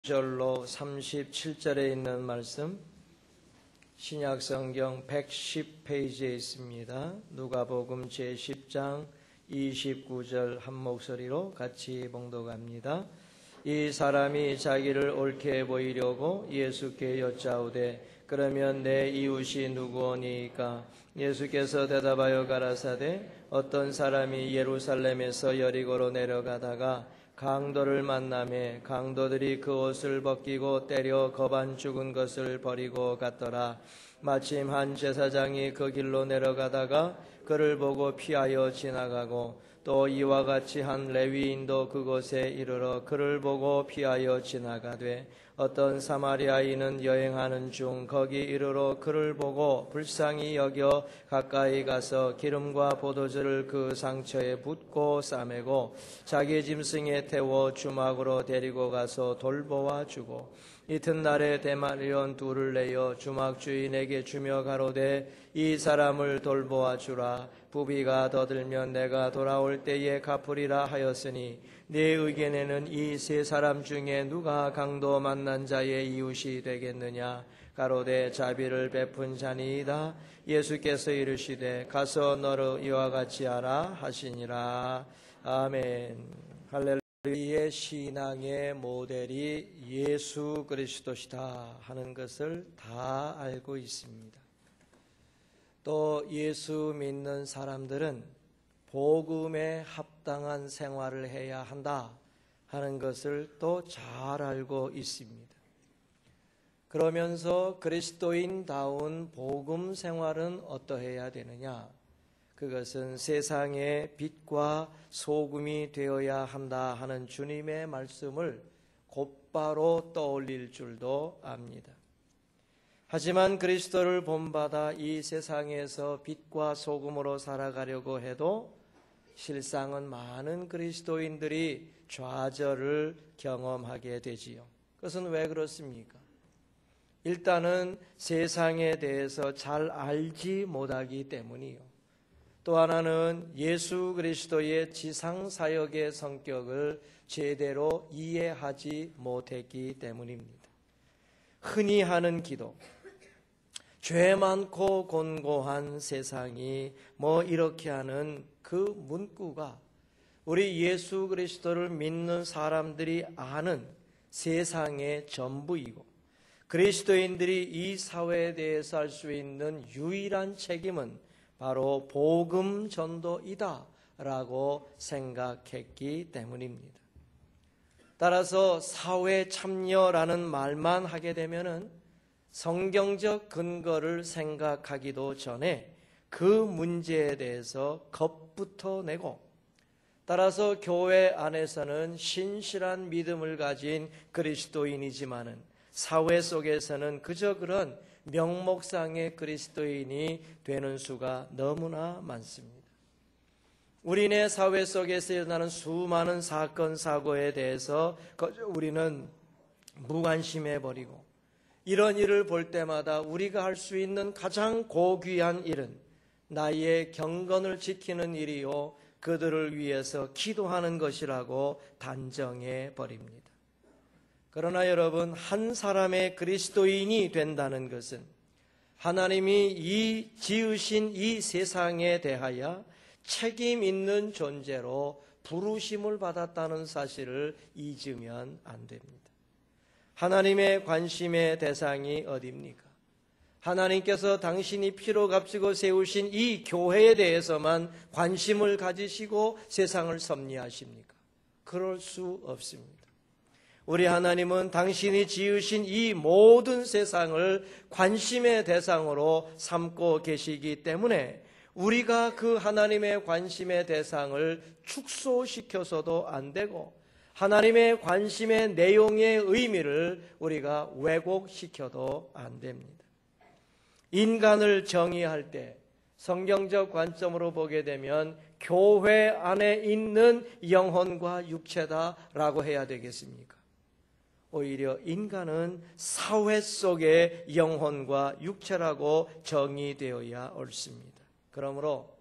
절로 37절에 있는 말씀, 신약성경 110페이지에 있습니다. 누가복음 제10장 29절 한 목소리로 같이 봉독합니다. 이 사람이 자기를 옳게 보이려고 예수께 여짜오되 그러면 내 이웃이 누구오니이까? 예수께서 대답하여 가라사대 어떤 사람이 예루살렘에서 여리고로 내려가다가 강도를 만나매 강도들이 그 옷을 벗기고 때려 거반 죽은 것을 버리고 갔더라. 마침 한 제사장이 그 길로 내려가다가 그를 보고 피하여 지나가고 또 이와 같이 한 레위인도 그곳에 이르러 그를 보고 피하여 지나가되 어떤 사마리아인은 여행하는 중 거기 이르러 그를 보고 불쌍히 여겨 가까이 가서 기름과 포도주를 그 상처에 붓고 싸매고 자기 짐승에 태워 주막으로 데리고 가서 돌보아 주고 이튿날에 데나리온 둘을 내어 주막 주인에게 주며 가로되 이 사람을 돌보아 주라. 부비가 더 들면 내가 돌아올 때에 갚으리라 하였으니 네 의견에는 이 세 사람 중에 누가 강도 만난 자의 이웃이 되겠느냐? 가로되 자비를 베푼 자니이다. 예수께서 이르시되 가서 너로 이와 같이 하라 하시니라. 아멘. 할렐루야. 우리의 신앙의 모델이 예수 그리스도시다 하는 것을 다 알고 있습니다. 또 예수 믿는 사람들은 복음에 합당한 생활을 해야 한다 하는 것을 또 잘 알고 있습니다. 그러면서 그리스도인다운 복음 생활은 어떠해야 되느냐? 그것은 세상의 빛과 소금이 되어야 한다 하는 주님의 말씀을 곧바로 떠올릴 줄도 압니다. 하지만 그리스도를 본받아 이 세상에서 빛과 소금으로 살아가려고 해도 실상은 많은 그리스도인들이 좌절을 경험하게 되지요. 그것은 왜 그렇습니까? 일단은 세상에 대해서 잘 알지 못하기 때문이요. 또 하나는 예수 그리스도의 지상사역의 성격을 제대로 이해하지 못했기 때문입니다. 흔히 하는 기도, 죄 많고 곤고한 세상이 뭐 이렇게 하는 그 문구가 우리 예수 그리스도를 믿는 사람들이 아는 세상의 전부이고 그리스도인들이 이 사회에 대해서 할 수 있는 유일한 책임은 바로 복음 전도이다 라고 생각했기 때문입니다. 따라서 사회 참여라는 말만 하게 되면은 성경적 근거를 생각하기도 전에 그 문제에 대해서 겁부터 내고 따라서 교회 안에서는 신실한 믿음을 가진 그리스도인이지만은 사회 속에서는 그저 그런 명목상의 그리스도인이 되는 수가 너무나 많습니다. 우리네 사회 속에서 일어나는 수많은 사건 사고에 대해서 우리는 무관심해버리고 이런 일을 볼 때마다 우리가 할 수 있는 가장 고귀한 일은 나의 경건을 지키는 일이요 그들을 위해서 기도하는 것이라고 단정해 버립니다. 그러나 여러분, 한 사람의 그리스도인이 된다는 것은 하나님이 이 지으신 이 세상에 대하여 책임 있는 존재로 부르심을 받았다는 사실을 잊으면 안 됩니다. 하나님의 관심의 대상이 어디입니까? 하나님께서 당신이 피로 값지고 세우신 이 교회에 대해서만 관심을 가지시고 세상을 섭리하십니까? 그럴 수 없습니다. 우리 하나님은 당신이 지으신 이 모든 세상을 관심의 대상으로 삼고 계시기 때문에 우리가 그 하나님의 관심의 대상을 축소시켜서도 안 되고 하나님의 관심의 내용의 의미를 우리가 왜곡시켜도 안 됩니다. 인간을 정의할 때 성경적 관점으로 보게 되면 교회 안에 있는 영혼과 육체다라고 해야 되겠습니까? 오히려 인간은 사회 속의 영혼과 육체라고 정의되어야 옳습니다. 그러므로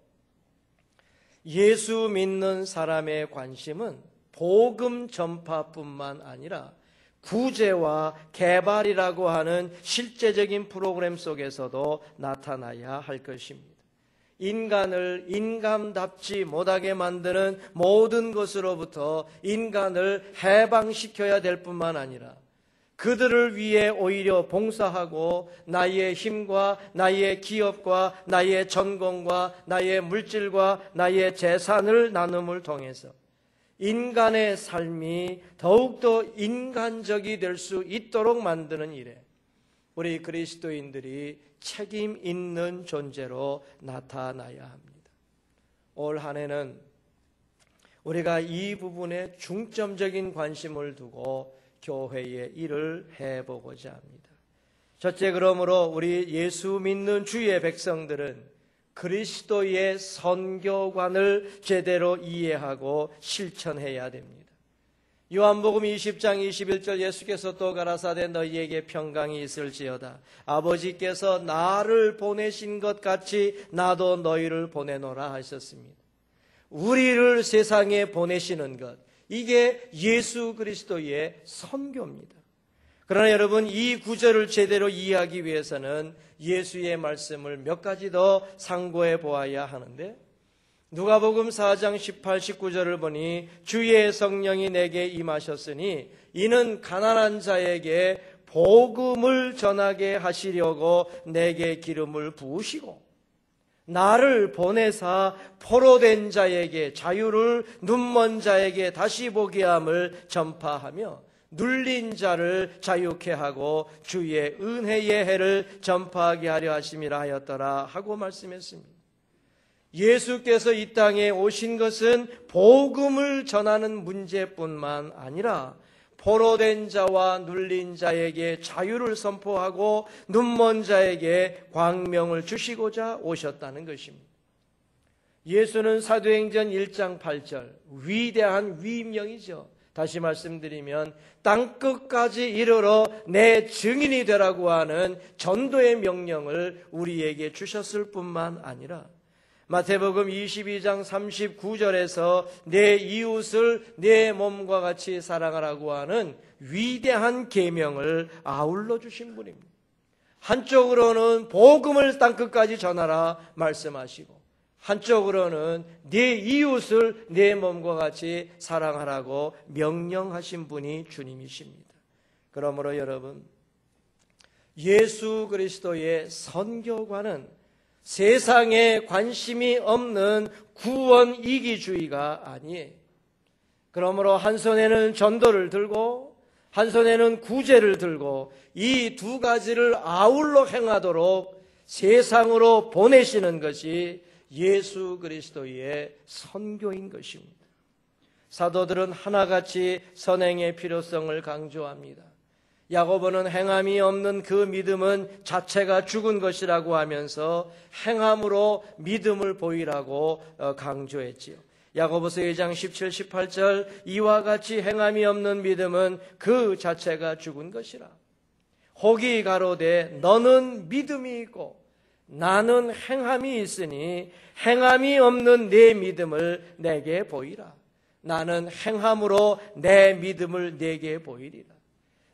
예수 믿는 사람의 관심은 복음 전파뿐만 아니라 구제와 개발이라고 하는 실제적인 프로그램 속에서도 나타나야 할 것입니다. 인간을 인간답지 못하게 만드는 모든 것으로부터 인간을 해방시켜야 될 뿐만 아니라 그들을 위해 오히려 봉사하고 나의 힘과 나의 기업과 나의 전공과 나의 물질과 나의 재산을 나눔을 통해서 인간의 삶이 더욱더 인간적이 될 수 있도록 만드는 일에 우리 그리스도인들이 책임 있는 존재로 나타나야 합니다. 올 한 해는 우리가 이 부분에 중점적인 관심을 두고 교회의 일을 해보고자 합니다. 첫째, 그러므로 우리 예수 믿는 주의 백성들은 그리스도의 선교관을 제대로 이해하고 실천해야 됩니다. 요한복음 20장 21절 예수께서 또 가라사대 너희에게 평강이 있을지어다. 아버지께서 나를 보내신 것 같이 나도 너희를 보내노라 하셨습니다. 우리를 세상에 보내시는 것, 이게 예수 그리스도의 선교입니다. 그러나 여러분, 이 구절을 제대로 이해하기 위해서는 예수의 말씀을 몇 가지 더 상고해 보아야 하는데, 누가복음 4장 18, 19절을 보니 주의 성령이 내게 임하셨으니 이는 가난한 자에게 복음을 전하게 하시려고 내게 기름을 부으시고 나를 보내사 포로된 자에게 자유를, 눈먼 자에게 다시 보게 함을 전파하며 눌린 자를 자유케 하고 주의 은혜의 해를 전파하게 하려 하심이라 하였더라 하고 말씀했습니다. 예수께서 이 땅에 오신 것은 복음을 전하는 문제뿐만 아니라 포로된 자와 눌린 자에게 자유를 선포하고 눈먼 자에게 광명을 주시고자 오셨다는 것입니다. 예수는 사도행전 1장 8절, 위대한 위명이죠. 다시 말씀드리면 땅끝까지 이르러 내 증인이 되라고 하는 전도의 명령을 우리에게 주셨을 뿐만 아니라 마태복음 22장 39절에서 내 이웃을 내 몸과 같이 사랑하라고 하는 위대한 계명을 아울러 주신 분입니다. 한쪽으로는 복음을 땅끝까지 전하라 말씀하시고 한쪽으로는 내 이웃을 내 몸과 같이 사랑하라고 명령하신 분이 주님이십니다. 그러므로 여러분, 예수 그리스도의 선교관은 세상에 관심이 없는 구원 이기주의가 아니에요. 그러므로 한 손에는 전도를 들고 한 손에는 구제를 들고 이 두 가지를 아울러 행하도록 세상으로 보내시는 것이 예수 그리스도의 선교인 것입니다. 사도들은 하나같이 선행의 필요성을 강조합니다. 야고보는 행함이 없는 그 믿음은 자체가 죽은 것이라고 하면서 행함으로 믿음을 보이라고 강조했지요. 야고보서 2장 17, 18절 이와 같이 행함이 없는 믿음은 그 자체가 죽은 것이라. 혹이 가로되 너는 믿음이 있고 나는 행함이 있으니 행함이 없는 내 믿음을 내게 보이라. 나는 행함으로 내 믿음을 내게 보이리라.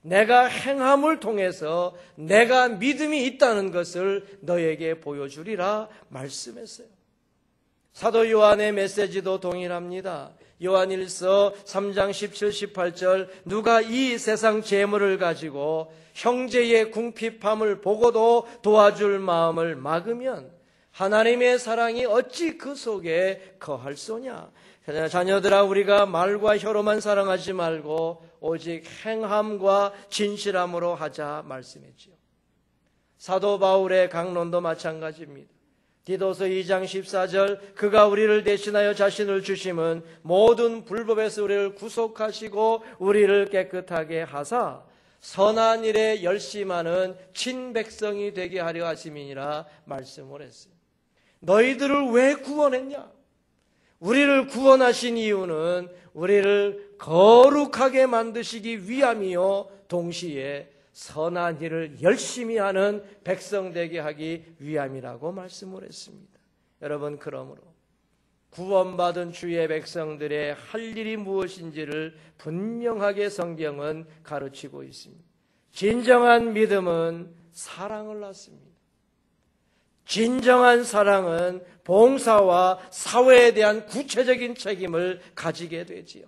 내가 행함을 통해서 내가 믿음이 있다는 것을 너에게 보여주리라 말씀했어요. 사도 요한의 메시지도 동일합니다. 요한일서 3장 17, 18절 누가 이 세상 재물을 가지고 형제의 궁핍함을 보고도 도와줄 마음을 막으면 하나님의 사랑이 어찌 그 속에 거할소냐. 자녀들아, 우리가 말과 혀로만 사랑하지 말고 오직 행함과 진실함으로 하자 말씀했지요. 사도 바울의 강론도 마찬가지입니다. 디도서 2장 14절 그가 우리를 대신하여 자신을 주심은 모든 불법에서 우리를 구속하시고 우리를 깨끗하게 하사 선한 일에 열심하는 친백성이 되게 하려 하심이니라 말씀을 했어요. 너희들을 왜 구원했냐? 우리를 구원하신 이유는 우리를 거룩하게 만드시기 위함이요 동시에 선한 일을 열심히 하는 백성 되게 하기 위함이라고 말씀을 했습니다. 여러분, 그러므로 구원받은 주의 백성들의 할 일이 무엇인지를 분명하게 성경은 가르치고 있습니다. 진정한 믿음은 사랑을 낳습니다. 진정한 사랑은 봉사와 사회에 대한 구체적인 책임을 가지게 되지요.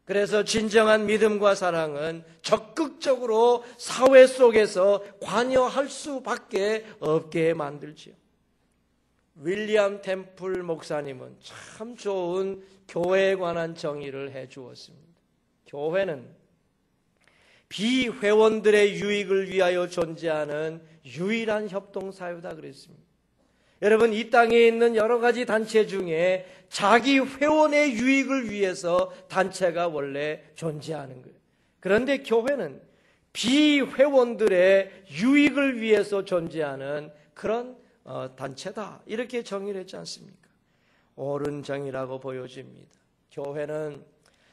그래서 진정한 믿음과 사랑은 적극적으로 사회 속에서 관여할 수밖에 없게 만들지요. 윌리엄 템플 목사님은 참 좋은 교회에 관한 정의를 해 주었습니다. 교회는 비회원들의 유익을 위하여 존재하는 유일한 협동사회다 그랬습니다. 여러분, 이 땅에 있는 여러 가지 단체 중에 자기 회원의 유익을 위해서 단체가 원래 존재하는 거예요. 그런데 교회는 비회원들의 유익을 위해서 존재하는 그런 단체다, 이렇게 정의를 했지 않습니까? 옳은 정의라고 보여집니다. 교회는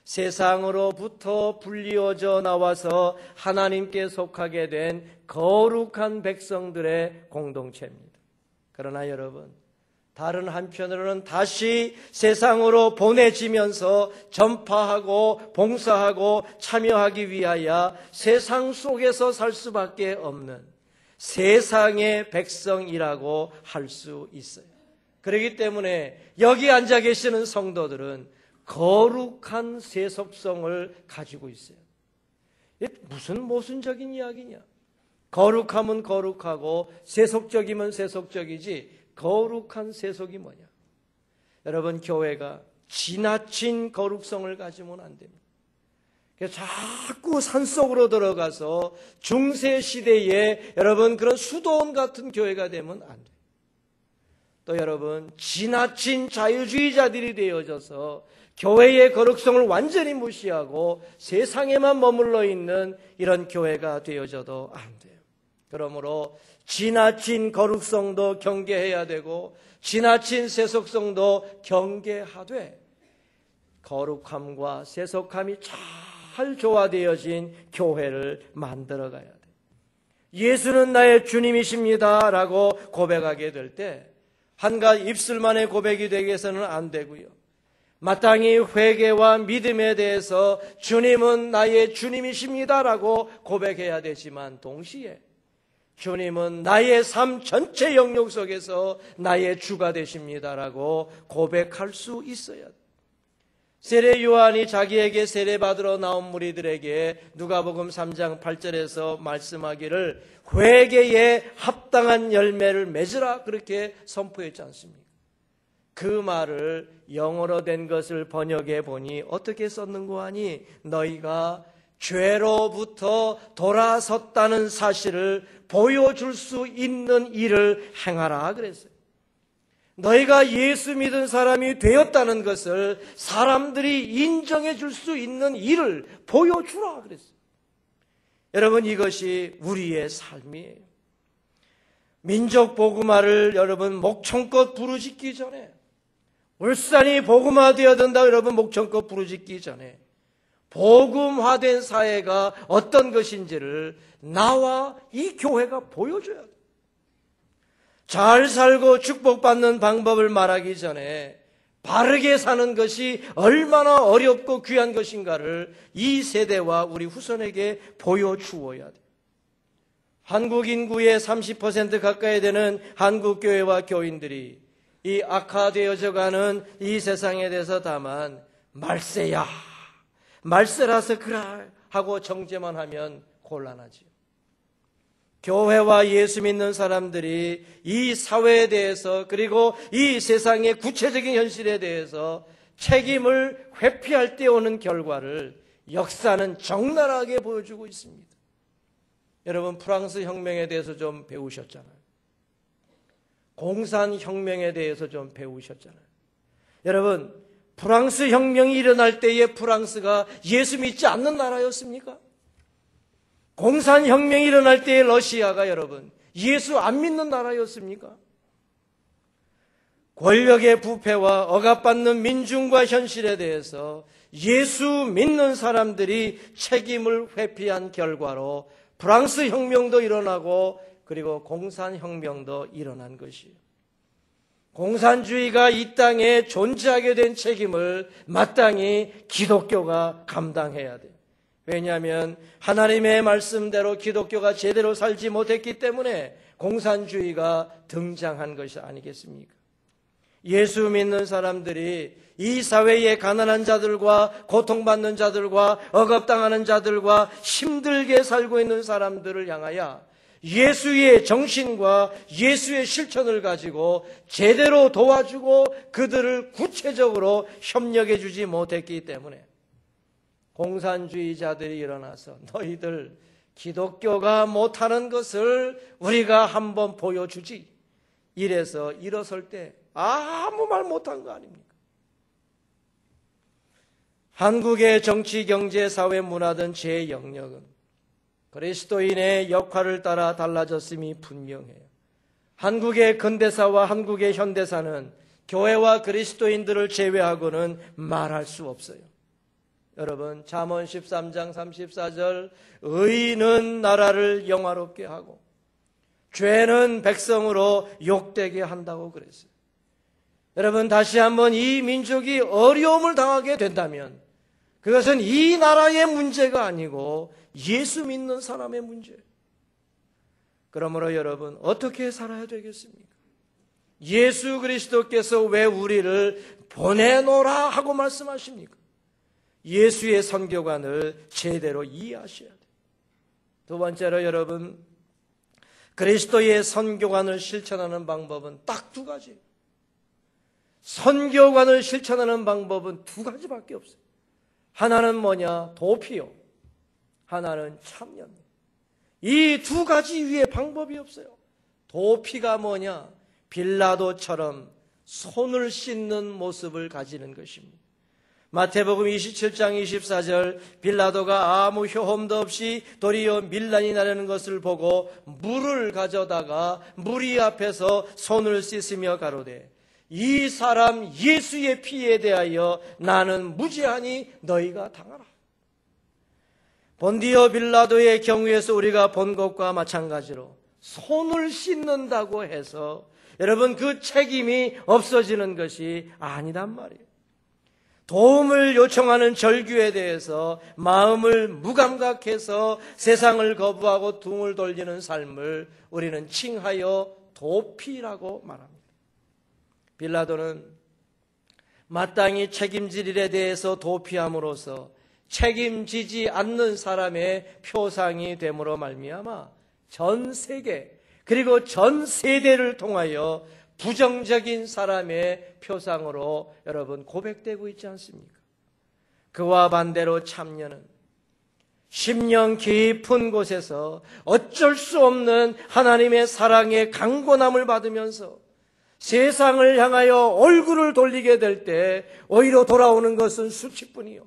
세상으로부터 불리어져 나와서 하나님께 속하게 된 거룩한 백성들의 공동체입니다. 그러나 여러분, 다른 한편으로는 다시 세상으로 보내지면서 전파하고 봉사하고 참여하기 위하여 세상 속에서 살 수밖에 없는 세상의 백성이라고 할 수 있어요. 그렇기 때문에 여기 앉아 계시는 성도들은 거룩한 세속성을 가지고 있어요. 이게 무슨 모순적인 이야기냐? 거룩하면 거룩하고 세속적이면 세속적이지 거룩한 세속이 뭐냐? 여러분, 교회가 지나친 거룩성을 가지면 안 됩니다. 그래서 자꾸 산속으로 들어가서 중세시대에 여러분 그런 수도원 같은 교회가 되면 안 돼요. 또 여러분, 지나친 자유주의자들이 되어져서 교회의 거룩성을 완전히 무시하고 세상에만 머물러 있는 이런 교회가 되어져도 안 돼요. 그러므로 지나친 거룩성도 경계해야 되고 지나친 세속성도 경계하되 거룩함과 세속함이 잘 조화되어진 교회를 만들어가야 돼요. 예수는 나의 주님이십니다 라고 고백하게 될 때 한 가지 입술만의 고백이 되게 해서는 안 되고요. 마땅히 회개와 믿음에 대해서 주님은 나의 주님이십니다 라고 고백해야 되지만 동시에 주님은 나의 삶 전체 영역 속에서 나의 주가 되십니다라고 고백할 수 있어야 돼요. 세례 요한이 자기에게 세례받으러 나온 무리들에게 누가복음 3장 8절에서 말씀하기를 회개에 합당한 열매를 맺으라, 그렇게 선포했지 않습니까? 그 말을 영어로 된 것을 번역해 보니 어떻게 썼는고 하니 너희가 죄로부터 돌아섰다는 사실을 보여줄 수 있는 일을 행하라 그랬어요. 너희가 예수 믿은 사람이 되었다는 것을 사람들이 인정해 줄 수 있는 일을 보여주라 그랬어요. 여러분, 이것이 우리의 삶이에요. 민족 복음화를 여러분 목청껏 부르짖기 전에, 울산이 복음화되어야 된다 여러분 목청껏 부르짖기 전에 복음화된 사회가 어떤 것인지를 나와 이 교회가 보여줘야 돼요. 잘 살고 축복받는 방법을 말하기 전에 바르게 사는 것이 얼마나 어렵고 귀한 것인가를 이 세대와 우리 후손에게 보여주어야 돼요. 한국 인구의 30% 가까이 되는 한국 교회와 교인들이 이 악화되어져가는 이 세상에 대해서 다만 말세야, 말세라서 그라 하고 정죄만 하면 곤란하지요. 교회와 예수 믿는 사람들이 이 사회에 대해서 그리고 이 세상의 구체적인 현실에 대해서 책임을 회피할 때 오는 결과를 역사는 적나라하게 보여주고 있습니다. 여러분, 프랑스 혁명에 대해서 좀 배우셨잖아요. 공산혁명에 대해서 좀 배우셨잖아요. 여러분, 프랑스 혁명이 일어날 때의 프랑스가 예수 믿지 않는 나라였습니까? 공산혁명이 일어날 때의 러시아가 여러분 예수 안 믿는 나라였습니까? 권력의 부패와 억압받는 민중과 현실에 대해서 예수 믿는 사람들이 책임을 회피한 결과로 프랑스 혁명도 일어나고 그리고 공산혁명도 일어난 것이에요. 공산주의가 이 땅에 존재하게 된 책임을 마땅히 기독교가 감당해야 돼요. 왜냐하면 하나님의 말씀대로 기독교가 제대로 살지 못했기 때문에 공산주의가 등장한 것이 아니겠습니까? 예수 믿는 사람들이 이 사회의 가난한 자들과 고통받는 자들과 억압당하는 자들과 힘들게 살고 있는 사람들을 향하여 예수의 정신과 예수의 실천을 가지고 제대로 도와주고 그들을 구체적으로 협력해 주지 못했기 때문에 공산주의자들이 일어나서 너희들 기독교가 못하는 것을 우리가 한번 보여주지, 이래서 일어설 때 아무 말 못한 거 아닙니까? 한국의 정치, 경제, 사회, 문화 등 제 영역은 그리스도인의 역할을 따라 달라졌음이 분명해요. 한국의 근대사와 한국의 현대사는 교회와 그리스도인들을 제외하고는 말할 수 없어요. 여러분, 잠언 13장 34절 의인은 나라를 영화롭게 하고 죄는 백성으로 욕되게 한다고 그랬어요. 여러분, 다시 한번 이 민족이 어려움을 당하게 된다면 그것은 이 나라의 문제가 아니고 예수 믿는 사람의 문제예요. 그러므로 여러분, 어떻게 살아야 되겠습니까? 예수 그리스도께서 왜 우리를 보내노라 하고 말씀하십니까? 예수의 선교관을 제대로 이해하셔야 돼요. 두 번째로 여러분, 그리스도의 선교관을 실천하는 방법은 딱 두 가지예요. 선교관을 실천하는 방법은 두 가지밖에 없어요. 하나는 뭐냐? 도피요. 하나는 참여입니다. 이 두 가지 위에 방법이 없어요. 도피가 뭐냐? 빌라도처럼 손을 씻는 모습을 가지는 것입니다. 마태복음 27장 24절 빌라도가 아무 효험도 없이 도리어 밀란이 나려는 것을 보고 물을 가져다가 무리 앞에서 손을 씻으며 가로되 이 사람 예수의 피에 대하여 나는 무죄하니 너희가 당하라. 본디오 빌라도의 경우에서 우리가 본 것과 마찬가지로 손을 씻는다고 해서 여러분 그 책임이 없어지는 것이 아니란 말이에요. 도움을 요청하는 절규에 대해서 마음을 무감각해서 세상을 거부하고 등을 돌리는 삶을 우리는 칭하여 도피라고 말합니다. 빌라도는 마땅히 책임질 일에 대해서 도피함으로써 책임지지 않는 사람의 표상이 됨으로 말미암아 전 세계 그리고 전 세대를 통하여 부정적인 사람의 표상으로 여러분 고백되고 있지 않습니까? 그와 반대로 참여는 심령 깊은 곳에서 어쩔 수 없는 하나님의 사랑의 강권함을 받으면서 세상을 향하여 얼굴을 돌리게 될 때 오히려 돌아오는 것은 수치뿐이요.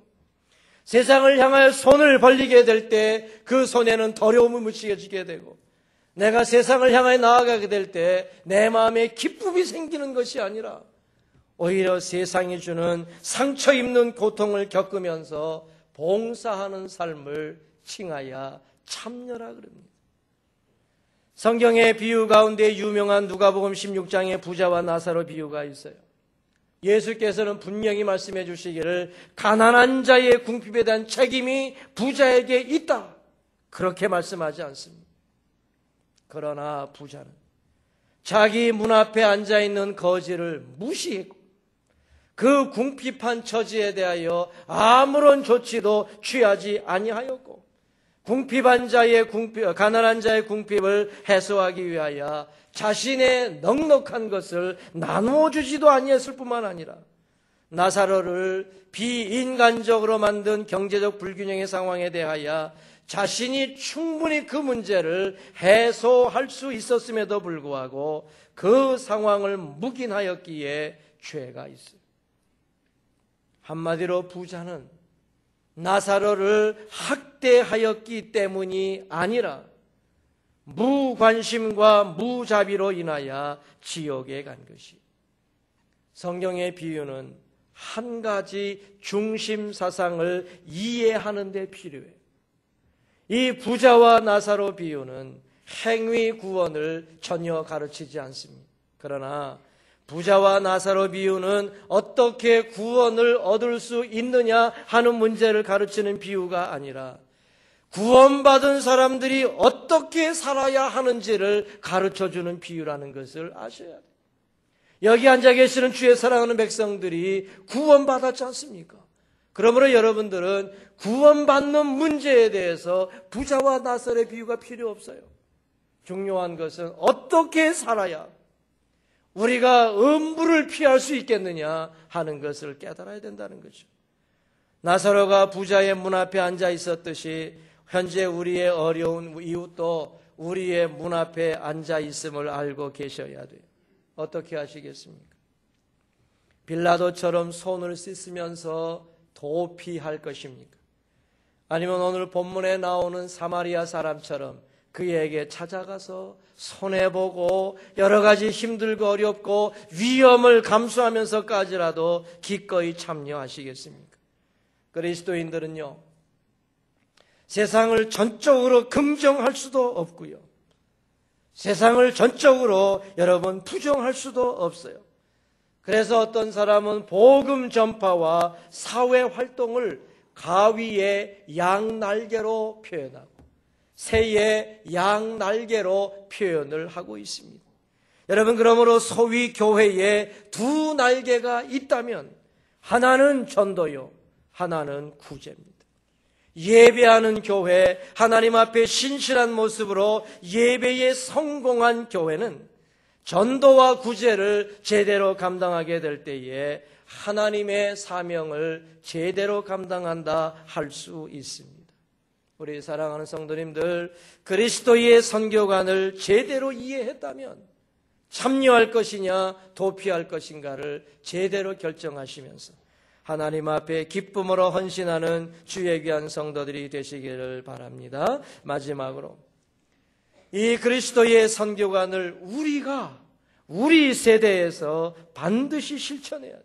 세상을 향하여 손을 벌리게 될 때 그 손에는 더러움을 묻히게 되고 내가 세상을 향하여 나아가게 될 때 내 마음에 기쁨이 생기는 것이 아니라 오히려 세상이 주는 상처 입는 고통을 겪으면서 봉사하는 삶을 칭하여 참여라 그럽니다. 성경의 비유 가운데 유명한 누가복음 16장의 부자와 나사로 비유가 있어요. 예수께서는 분명히 말씀해 주시기를 가난한 자의 궁핍에 대한 책임이 부자에게 있다. 그렇게 말씀하지 않습니다. 그러나 부자는 자기 문 앞에 앉아있는 거지를 무시했고 그 궁핍한 처지에 대하여 아무런 조치도 취하지 아니하였고 가난한 자의 궁핍을 해소하기 위하여 자신의 넉넉한 것을 나누어 주지도 아니했을 뿐만 아니라 나사로를 비인간적으로 만든 경제적 불균형의 상황에 대하여 자신이 충분히 그 문제를 해소할 수 있었음에도 불구하고 그 상황을 묵인하였기에 죄가 있어요. 한마디로 부자는 나사로를 학대하였기 때문이 아니라 무관심과 무자비로 인하여 지옥에 간 것이. 성경의 비유는 한 가지 중심 사상을 이해하는 데 필요해요. 이 부자와 나사로 비유는 행위 구원을 전혀 가르치지 않습니다. 그러나 부자와 나사로 비유는 어떻게 구원을 얻을 수 있느냐 하는 문제를 가르치는 비유가 아니라 구원받은 사람들이 어떻게 살아야 하는지를 가르쳐주는 비유라는 것을 아셔야 돼요. 여기 앉아 계시는 주의 사랑하는 백성들이 구원받았지 않습니까? 그러므로 여러분들은 구원받는 문제에 대해서 부자와 나사로의 비유가 필요 없어요. 중요한 것은 어떻게 살아야 우리가 음부를 피할 수 있겠느냐 하는 것을 깨달아야 된다는 거죠. 나사로가 부자의 문 앞에 앉아 있었듯이 현재 우리의 어려운 이웃도 우리의 문 앞에 앉아 있음을 알고 계셔야 돼요. 어떻게 하시겠습니까? 빌라도처럼 손을 씻으면서 도피할 것입니까? 아니면 오늘 본문에 나오는 사마리아 사람처럼 그에게 찾아가서 손해보고 여러 가지 힘들고 어렵고 위험을 감수하면서까지라도 기꺼이 참여하시겠습니까? 그리스도인들은요, 세상을 전적으로 긍정할 수도 없고요, 세상을 전적으로 여러분 부정할 수도 없어요. 그래서 어떤 사람은 복음 전파와 사회 활동을 가위의 양날개로 표현하고 새의 양날개로 표현을 하고 있습니다. 여러분, 그러므로 소위 교회에 두 날개가 있다면 하나는 전도요, 하나는 구제입니다. 예배하는 교회, 하나님 앞에 신실한 모습으로 예배에 성공한 교회는 전도와 구제를 제대로 감당하게 될 때에 하나님의 사명을 제대로 감당한다 할 수 있습니다. 우리 사랑하는 성도님들, 그리스도의 선교관을 제대로 이해했다면 참여할 것이냐 도피할 것인가를 제대로 결정하시면서 하나님 앞에 기쁨으로 헌신하는 주의 귀한 성도들이 되시기를 바랍니다. 마지막으로 이 그리스도의 선교관을 우리 세대에서 반드시 실천해야 돼요.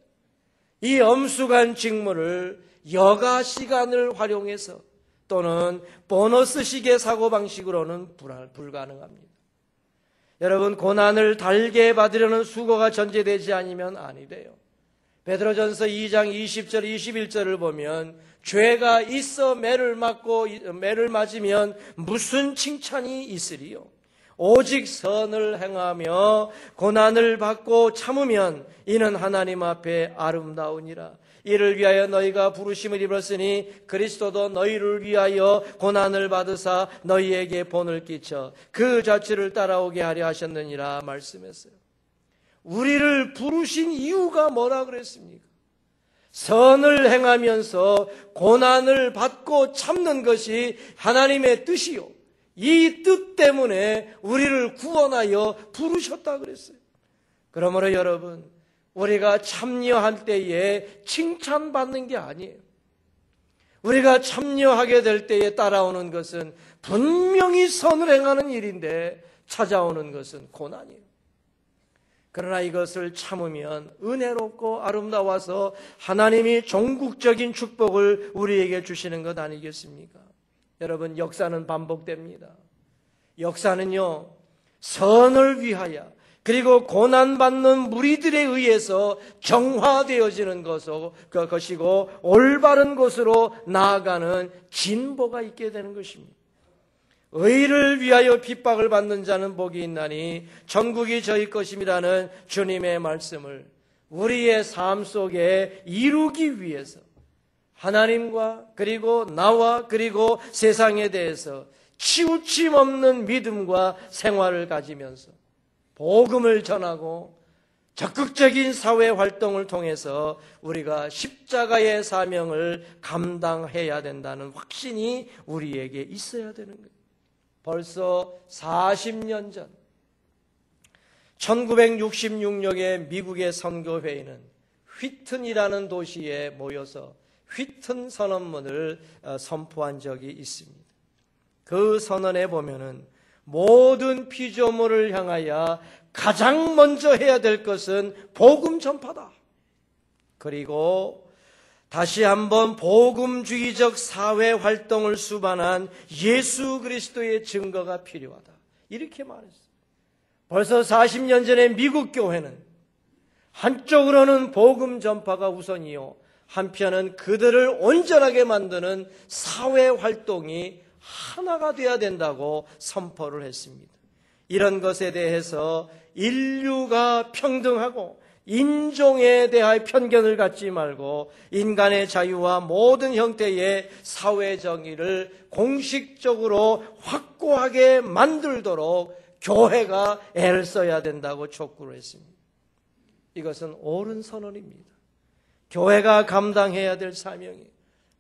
이 엄숙한 직무를 여가 시간을 활용해서 또는 보너스식의 사고방식으로는 불가능합니다. 여러분, 고난을 달게 받으려는 수고가 전제되지 않으면 아니 돼요. 베드로전서 2장 20절 21절을 보면 죄가 있어 매를 맞으면 무슨 칭찬이 있으리요? 오직 선을 행하며 고난을 받고 참으면 이는 하나님 앞에 아름다우니라. 이를 위하여 너희가 부르심을 입었으니 그리스도도 너희를 위하여 고난을 받으사 너희에게 본을 끼쳐 그 자취를 따라오게 하려 하셨느니라 말씀했어요. 우리를 부르신 이유가 뭐라 그랬습니까? 선을 행하면서 고난을 받고 참는 것이 하나님의 뜻이요, 이 뜻 때문에 우리를 구원하여 부르셨다 그랬어요. 그러므로 여러분, 우리가 참여할 때에 칭찬받는 게 아니에요. 우리가 참여하게 될 때에 따라오는 것은 분명히 선을 행하는 일인데 찾아오는 것은 고난이에요. 그러나 이것을 참으면 은혜롭고 아름다워서 하나님이 종국적인 축복을 우리에게 주시는 것 아니겠습니까? 여러분, 역사는 반복됩니다. 역사는요, 선을 위하여 그리고 고난받는 무리들에 의해서 정화되어지는 것이고 올바른 곳으로 나아가는 진보가 있게 되는 것입니다. 의를 위하여 핍박을 받는 자는 복이 있나니 천국이 저희 것임이라는 주님의 말씀을 우리의 삶 속에 이루기 위해서 하나님과 그리고 나와 그리고 세상에 대해서 치우침 없는 믿음과 생활을 가지면서 복음을 전하고 적극적인 사회 활동을 통해서 우리가 십자가의 사명을 감당해야 된다는 확신이 우리에게 있어야 되는 거예요. 벌써 40년 전 1966년의 미국의 선교회의는 휘튼이라는 도시에 모여서 휘튼 선언문을 선포한 적이 있습니다. 그 선언에 보면은 모든 피조물을 향하여 가장 먼저 해야 될 것은 복음 전파다. 그리고 다시 한번 복음주의적 사회 활동을 수반한 예수 그리스도의 증거가 필요하다. 이렇게 말했어요. 벌써 40년 전에 미국 교회는 한쪽으로는 복음 전파가 우선이요, 한편은 그들을 온전하게 만드는 사회 활동이 하나가 되어야 된다고 선포를 했습니다. 이런 것에 대해서 인류가 평등하고 인종에 대하여 편견을 갖지 말고 인간의 자유와 모든 형태의 사회 정의를 공식적으로 확고하게 만들도록 교회가 애를 써야 된다고 촉구를 했습니다. 이것은 옳은 선언입니다. 교회가 감당해야 될 사명이,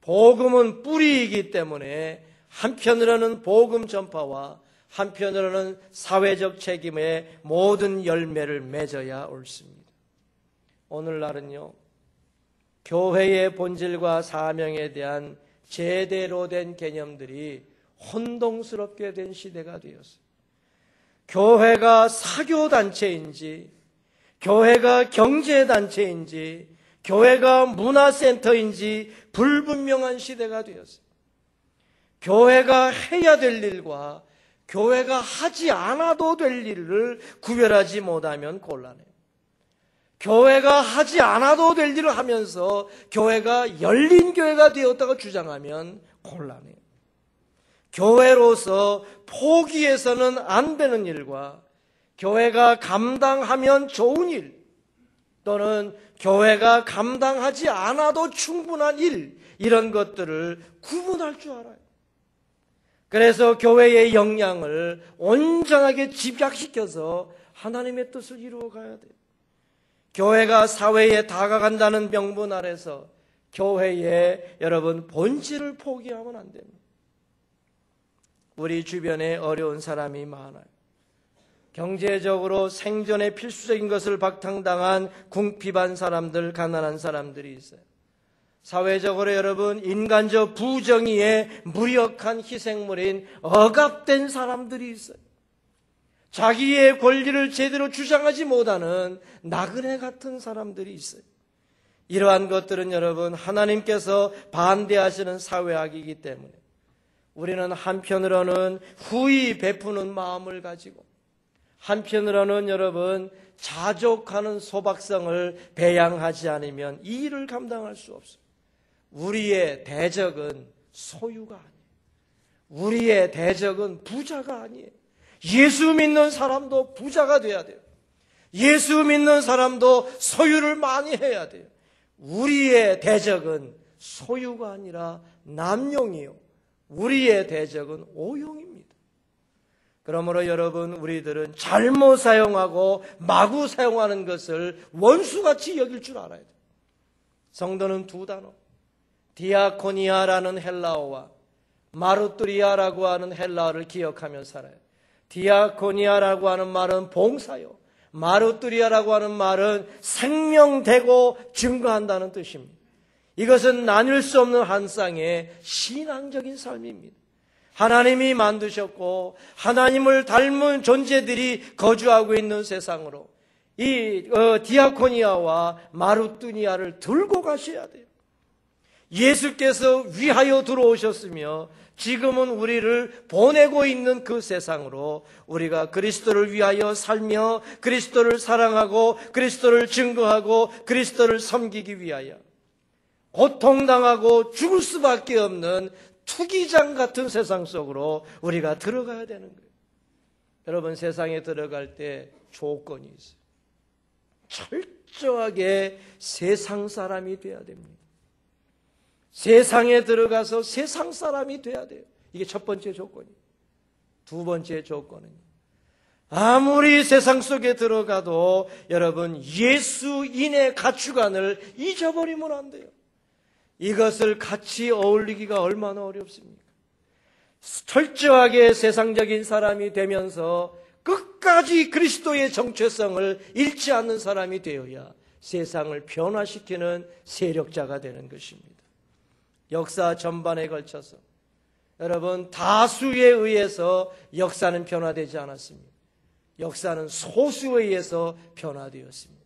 복음은 뿌리이기 때문에 한편으로는 복음 전파와 한편으로는 사회적 책임의 모든 열매를 맺어야 옳습니다. 오늘날은요, 교회의 본질과 사명에 대한 제대로 된 개념들이 혼동스럽게 된 시대가 되었어요. 교회가 사교단체인지, 교회가 경제단체인지, 교회가 문화센터인지 불분명한 시대가 되었어요. 교회가 해야 될 일과 교회가 하지 않아도 될 일을 구별하지 못하면 곤란해요. 교회가 하지 않아도 될 일을 하면서 교회가 열린 교회가 되었다고 주장하면 곤란해요. 교회로서 포기해서는 안 되는 일과 교회가 감당하면 좋은 일, 또는 교회가 감당하지 않아도 충분한 일, 이런 것들을 구분할 줄 알아요. 그래서 교회의 역량을 온전하게 집약시켜서 하나님의 뜻을 이루어 가야 돼요. 교회가 사회에 다가간다는 명분 아래서 교회의 여러분 본질을 포기하면 안 됩니다. 우리 주변에 어려운 사람이 많아요. 경제적으로 생존에 필수적인 것을 박탈당한 궁핍한 사람들, 가난한 사람들이 있어요. 사회적으로 여러분 인간적 부정의의 무력한 희생물인 억압된 사람들이 있어요. 자기의 권리를 제대로 주장하지 못하는 나그네 같은 사람들이 있어요. 이러한 것들은 여러분 하나님께서 반대하시는 사회학이기 때문에 우리는 한편으로는 후히 베푸는 마음을 가지고, 한편으로는 여러분 자족하는 소박성을 배양하지 않으면 이 일을 감당할 수 없어요. 우리의 대적은 소유가 아니에요. 우리의 대적은 부자가 아니에요. 예수 믿는 사람도 부자가 돼야 돼요. 예수 믿는 사람도 소유를 많이 해야 돼요. 우리의 대적은 소유가 아니라 남용이요, 우리의 대적은 오용입니다. 그러므로 여러분, 우리들은 잘못 사용하고 마구 사용하는 것을 원수같이 여길 줄 알아야 돼요. 성도는 두 단어, 디아코니아라는 헬라어와 마르뚜리아라고 하는 헬라어를 기억하며 살아요. 디아코니아라고 하는 말은 봉사요, 마르뚜리아라고 하는 말은 생명되고 증거한다는 뜻입니다. 이것은 나눌 수 없는 한 쌍의 신앙적인 삶입니다. 하나님이 만드셨고 하나님을 닮은 존재들이 거주하고 있는 세상으로 이 디아코니아와 마르뚜니아를 들고 가셔야 돼요. 예수께서 위하여 들어오셨으며 지금은 우리를 보내고 있는 그 세상으로 우리가 그리스도를 위하여 살며 그리스도를 사랑하고 그리스도를 증거하고 그리스도를 섬기기 위하여 고통당하고 죽을 수밖에 없는 투기장 같은 세상 속으로 우리가 들어가야 되는 거예요. 여러분, 세상에 들어갈 때 조건이 있어요. 철저하게 세상 사람이 돼야 됩니다. 세상에 들어가서 세상 사람이 돼야 돼요. 이게 첫 번째 조건이에요. 두 번째 조건은 아무리 세상 속에 들어가도 여러분 예수인의 가치관을 잊어버리면 안 돼요. 이것을 같이 어울리기가 얼마나 어렵습니까? 철저하게 세상적인 사람이 되면서 끝까지 그리스도의 정체성을 잃지 않는 사람이 되어야 세상을 변화시키는 세력자가 되는 것입니다. 역사 전반에 걸쳐서 여러분 다수에 의해서 역사는 변화되지 않았습니다. 역사는 소수에 의해서 변화되었습니다.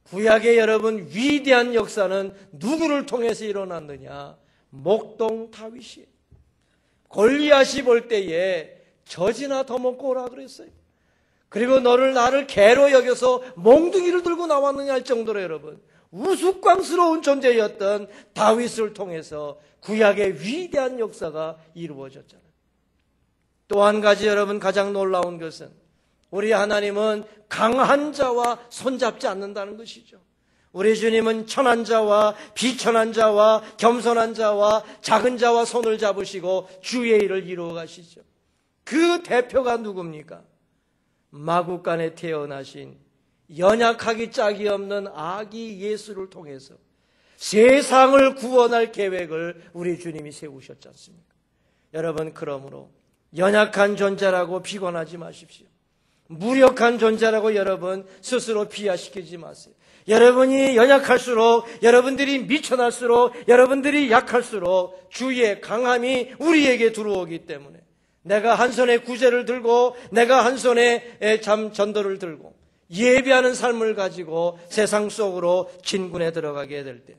구약의 여러분 위대한 역사는 누구를 통해서 일어났느냐? 목동 다윗이에요. 골리앗이 볼 때에 젖이나 더 먹고 오라 그랬어요. 그리고 나를 개로 여겨서 몽둥이를 들고 나왔느냐 할 정도로 여러분 우스꽝스러운 존재였던 다윗을 통해서 구약의 위대한 역사가 이루어졌잖아요. 또 한 가지 여러분 가장 놀라운 것은 우리 하나님은 강한 자와 손잡지 않는다는 것이죠. 우리 주님은 천한 자와 비천한 자와 겸손한 자와 작은 자와 손을 잡으시고 주의 일을 이루어 가시죠. 그 대표가 누굽니까? 마구간에 태어나신 연약하기 짝이 없는 아기 예수를 통해서 세상을 구원할 계획을 우리 주님이 세우셨지 않습니까? 여러분, 그러므로 연약한 존재라고 비관하지 마십시오. 무력한 존재라고 여러분 스스로 비하시키지 마세요. 여러분이 연약할수록, 여러분들이 미천할수록, 여러분들이 약할수록 주의 강함이 우리에게 들어오기 때문에 내가 한 손에 구제를 들고 내가 한 손에 전도를 들고 예배하는 삶을 가지고 세상 속으로 진군에 들어가게 될 때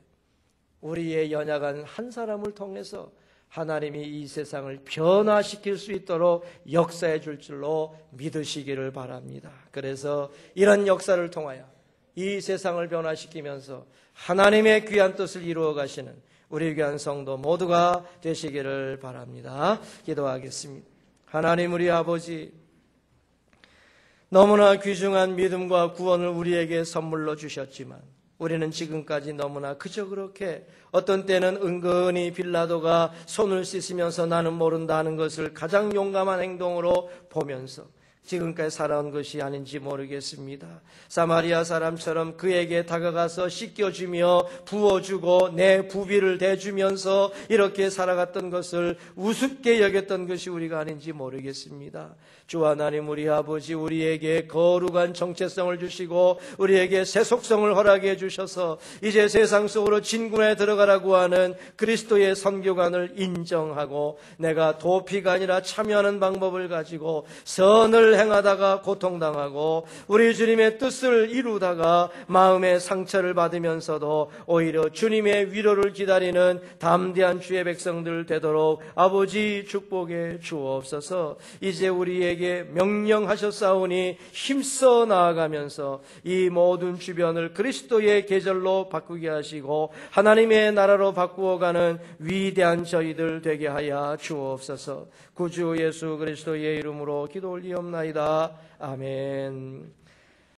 우리의 연약한 한 사람을 통해서 하나님이 이 세상을 변화시킬 수 있도록 역사해 줄 줄로 믿으시기를 바랍니다. 그래서 이런 역사를 통하여 이 세상을 변화시키면서 하나님의 귀한 뜻을 이루어 가시는 우리 귀한 성도 모두가 되시기를 바랍니다. 기도하겠습니다. 하나님 우리 아버지, 너무나 귀중한 믿음과 구원을 우리에게 선물로 주셨지만 우리는 지금까지 너무나 그저 그렇게 어떤 때는 은근히 빌라도가 손을 씻으면서 나는 모른다는 것을 가장 용감한 행동으로 보면서 지금까지 살아온 것이 아닌지 모르겠습니다. 사마리아 사람처럼 그에게 다가가서 씻겨주며 부어주고 내 부비를 대주면서 이렇게 살아갔던 것을 우습게 여겼던 것이 우리가 아닌지 모르겠습니다. 주 하나님 우리 아버지, 우리에게 거룩한 정체성을 주시고 우리에게 새 속성을 허락해 주셔서 이제 세상 속으로 진군에 들어가라고 하는 그리스도의 선교관을 인정하고 내가 도피가 아니라 참여하는 방법을 가지고 선을 행하다가 고통당하고 우리 주님의 뜻을 이루다가 마음의 상처를 받으면서도 오히려 주님의 위로를 기다리는 담대한 주의 백성들 되도록 아버지 축복해 주옵소서. 이제 우리에게 명령하셨사오니 힘써 나아가면서 이 모든 주변을 그리스도의 계절로 바꾸게 하시고 하나님의 나라로 바꾸어가는 위대한 저희들 되게 하여 주옵소서. 구주 예수 그리스도의 이름으로 기도 올리옵나이다. 아멘.